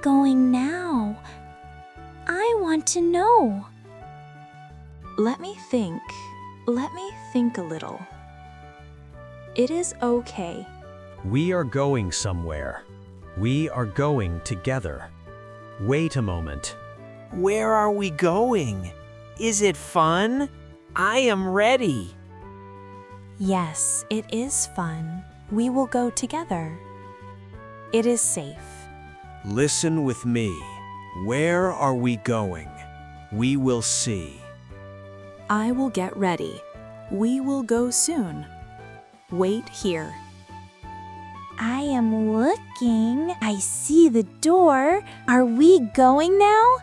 going now? I want to know. Let me think. Let me think a little. It is okay. We are going somewhere. We are going together. Wait a moment. Where are we going? Is it fun? I am ready. Yes, it is fun. We will go together. It is safe. Listen with me. Where are we going? We will see. I will get ready. We will go soon. Wait here. I am looking. I see the door. Are we going now?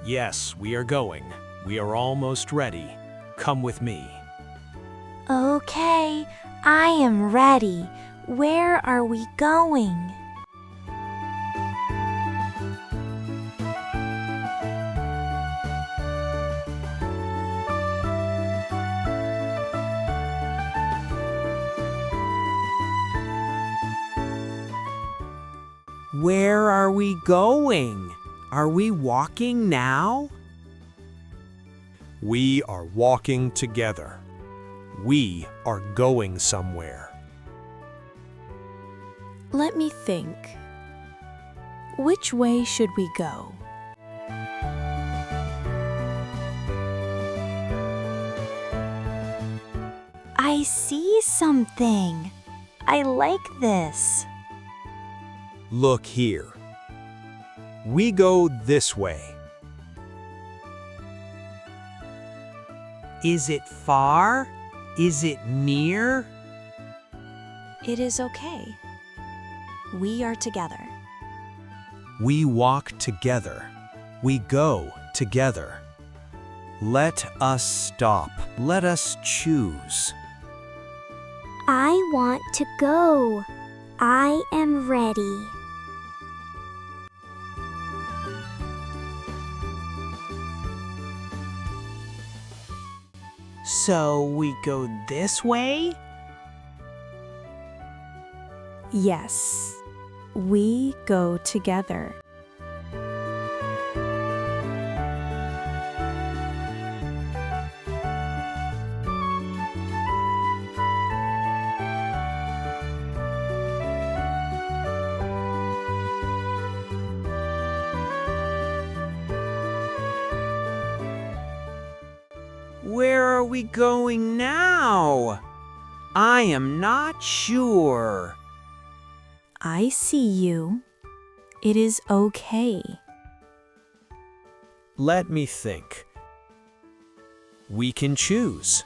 Yes, we are going. We are almost ready. Come with me. Okay, I am ready. Where are we going? Where are we going? Are we walking now? We are walking together. We are going somewhere. Let me think. Which way should we go? I see something. I like this. Look here. We go this way. Is it far? Is it near? It is okay. We are together. We walk together. We go together. Let us stop. Let us choose. I want to go. I am ready. So we go this way? Yes, we go together. Where are we going now? I am not sure. I see you. It is okay. Let me think. We can choose.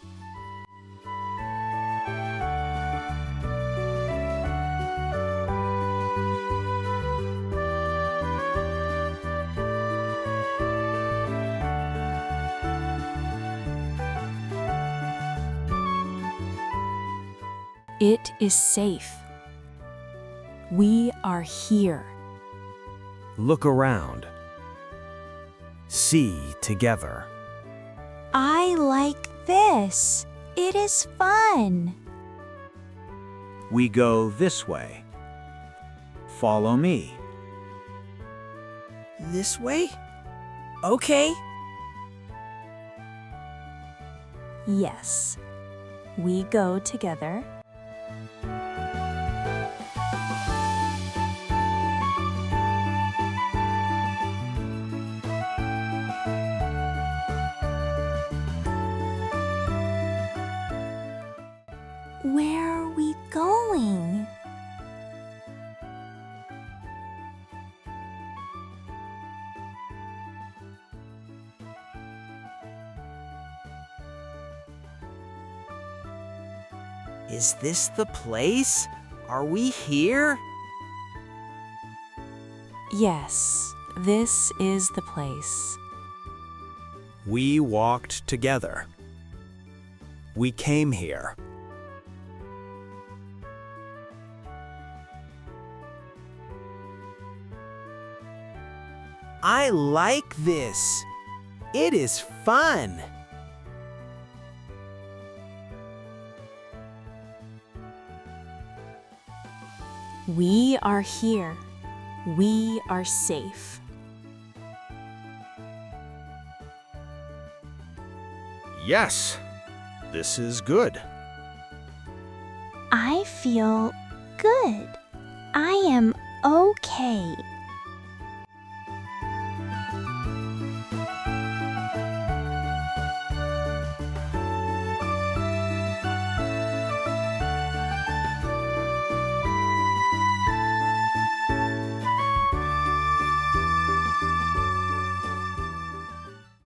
It is safe. We are here. Look around. See together. I like this. It is fun. We go this way. Follow me. This way? Okay. Yes, we go together. Where are we going? Is this the place? Are we here? Yes, this is the place. We walked together. We came here. I like this. It is fun. We are here. We are safe. Yes, this is good. I feel good. I am okay.